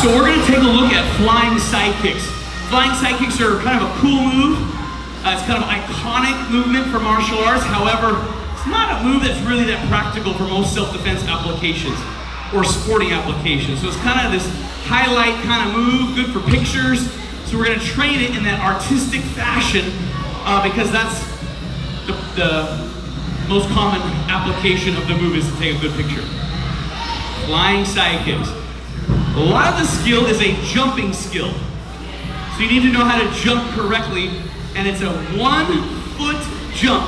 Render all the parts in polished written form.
So we're going to take a look at flying side kicks. Flying side kicks are kind of a cool move. It's kind of an iconic movement for martial arts. However, it's not a move that's really that practical for most self-defense applications or sporting applications. So it's kind of this highlight kind of move, good for pictures. So we're going to train it in that artistic fashion because that's the most common application of the move is to take a good picture. Flying side kicks. A lot of the skill is a jumping skill. So you need to know how to jump correctly, and it's a 1-foot jump.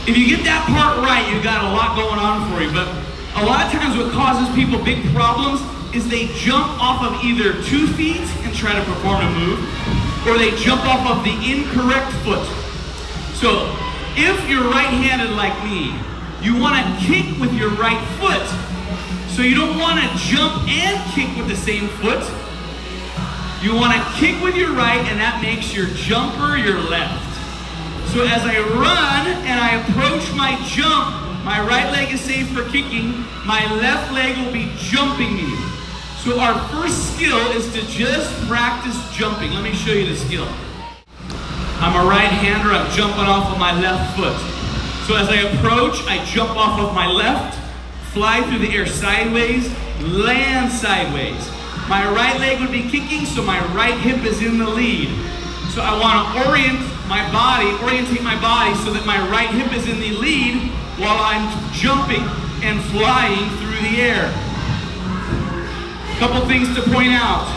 If you get that part right, you've got a lot going on for you, but a lot of times what causes people big problems is they jump off of either 2 feet and try to perform a move, or they jump off of the incorrect foot. So if you're right-handed like me, you want to kick with your right foot. So you don't want to jump and kick with the same foot. You want to kick with your right, and that makes your jumper your left. So as I run and I approach my jump, my right leg is safe for kicking, my left leg will be jumping me. So our first skill is to just practice jumping. Let me show you the skill. I'm a right-hander, I'm jumping off of my left foot. So as I approach, I jump off of my left, fly through the air sideways, land sideways. My right leg would be kicking, so my right hip is in the lead. So I want to orientate my body so that my right hip is in the lead while I'm jumping and flying through the air. Couple things to point out.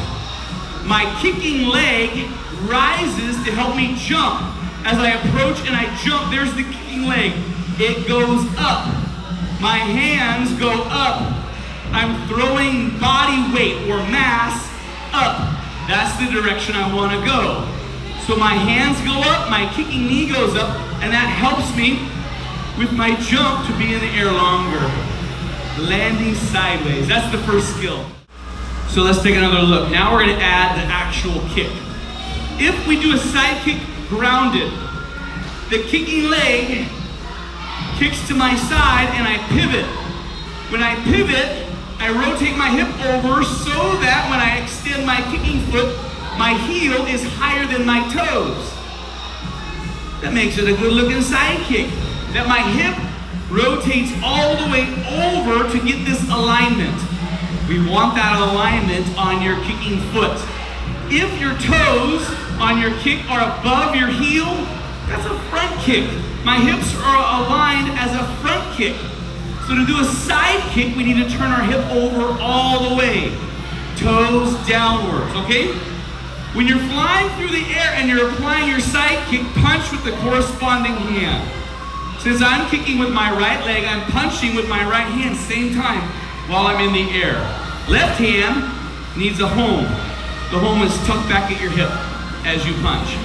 My kicking leg rises to help me jump. As I approach and I jump, there's the kicking leg. It goes up. My hands go up. I'm throwing body weight or mass up. That's the direction I want to go. So my hands go up, my kicking knee goes up, and that helps me with my jump to be in the air longer. Landing sideways, that's the first skill. So let's take another look. Now we're going to add the actual kick. If we do a side kick grounded, the kicking leg kicks to my side and I pivot. When I pivot, I rotate my hip over so that when I extend my kicking foot, my heel is higher than my toes. That makes it a good looking side kick. That my hip rotates all the way over to get this alignment. We want that alignment on your kicking foot. If your toes on your kick are above your heel, that's a front kick. My hips are aligned as a front kick. So to do a side kick, we need to turn our hip over all the way. Toes downwards, okay? When you're flying through the air and you're applying your side kick, punch with the corresponding hand. Since I'm kicking with my right leg, I'm punching with my right hand same time while I'm in the air. Left hand needs a home. The home is tucked back at your hip as you punch.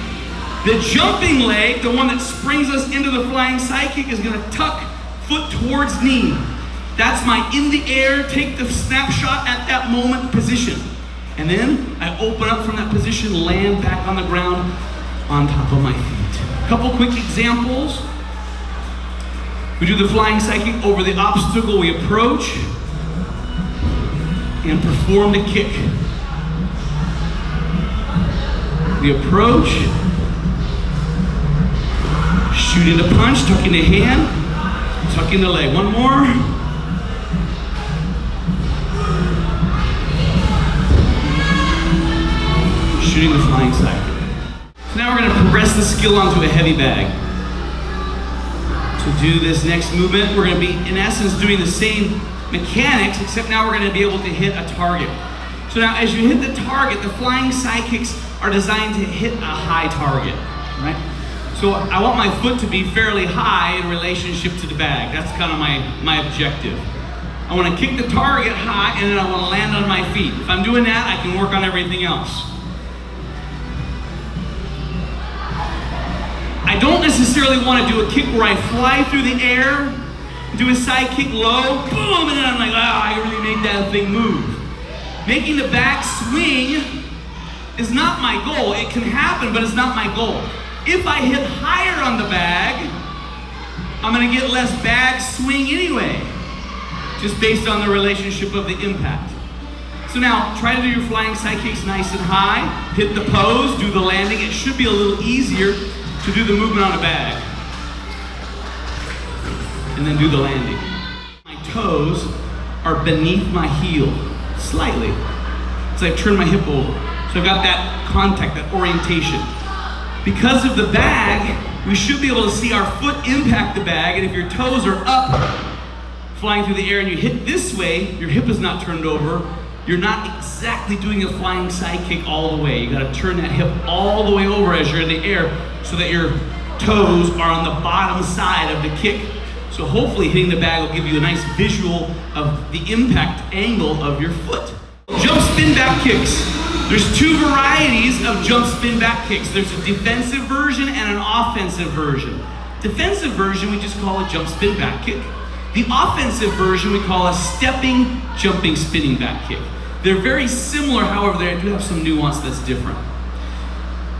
The jumping leg, the one that springs us into the flying side kick, is going to tuck foot towards knee. That's my in the air, take the snapshot at that moment position. And then I open up from that position, land back on the ground on top of my feet. A couple quick examples. We do the flying side kick over the obstacle, we approach and perform the kick. We approach, shooting the punch, tucking the hand, tucking the leg. One more. Shooting the flying side kick. So now we're going to progress the skill onto a heavy bag. To do this next movement, we're going to be, in essence, doing the same mechanics, except now we're going to be able to hit a target. So now as you hit the target, the flying side kicks are designed to hit a high target, right? So I want my foot to be fairly high in relationship to the bag. That's kind of my objective. I want to kick the target high and then I want to land on my feet. If I'm doing that, I can work on everything else. I don't necessarily want to do a kick where I fly through the air, do a side kick low, boom, and then I'm like, I really made that thing move. Making the bag swing is not my goal. It can happen, but it's not my goal. If I hit higher on the bag, I'm going to get less bag swing anyway, just based on the relationship of the impact. So now, try to do your flying side kicks nice and high. Hit the pose, do the landing. It should be a little easier to do the movement on a bag. And then do the landing. My toes are beneath my heel, slightly. So I turn my hip over. So I've got that contact, that orientation. Because of the bag, we should be able to see our foot impact the bag, and if your toes are up, flying through the air, and you hit this way, your hip is not turned over, you're not exactly doing a flying side kick all the way. You gotta turn that hip all the way over as you're in the air so that your toes are on the bottom side of the kick. So hopefully hitting the bag will give you a nice visual of the impact angle of your foot. Jump spin back kicks. There's two varieties of jump spin back kicks. There's a defensive version and an offensive version. Defensive version we just call a jump spin back kick. The offensive version we call a stepping, jumping, spinning back kick. They're very similar, however, they do have some nuance that's different.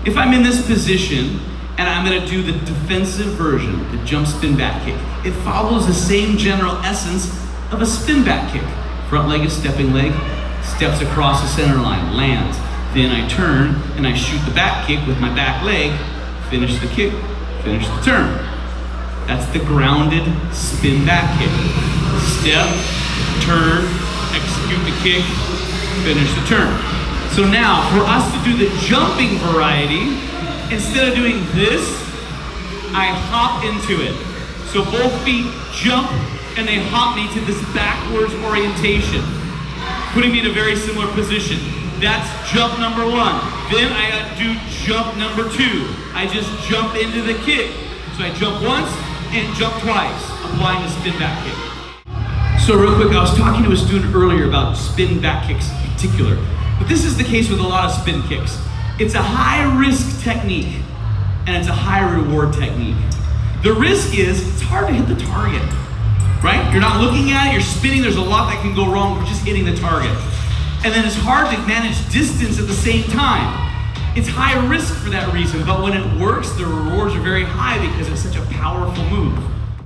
If I'm in this position and I'm gonna do the defensive version, the jump spin back kick, it follows the same general essence of a spin back kick. Front leg is stepping leg, steps across the center line, lands. Then I turn and I shoot the back kick with my back leg, finish the kick, finish the turn. That's the grounded spin back kick. Step, turn, execute the kick, finish the turn. So now, for us to do the jumping variety, instead of doing this, I hop into it. So both feet jump and they hop me to this backwards orientation, putting me in a very similar position. That's jump number one. Then I do jump number two. I just jump into the kick. So I jump once and jump twice, applying the spin back kick. So real quick, I was talking to a student earlier about spin back kicks in particular, but this is the case with a lot of spin kicks. It's a high risk technique and it's a high reward technique. The risk is it's hard to hit the target, right? You're not looking at it, you're spinning, there's a lot that can go wrong for just hitting the target. And then it's hard to manage distance at the same time. It's high risk for that reason, but when it works, the rewards are very high because it's such a powerful move.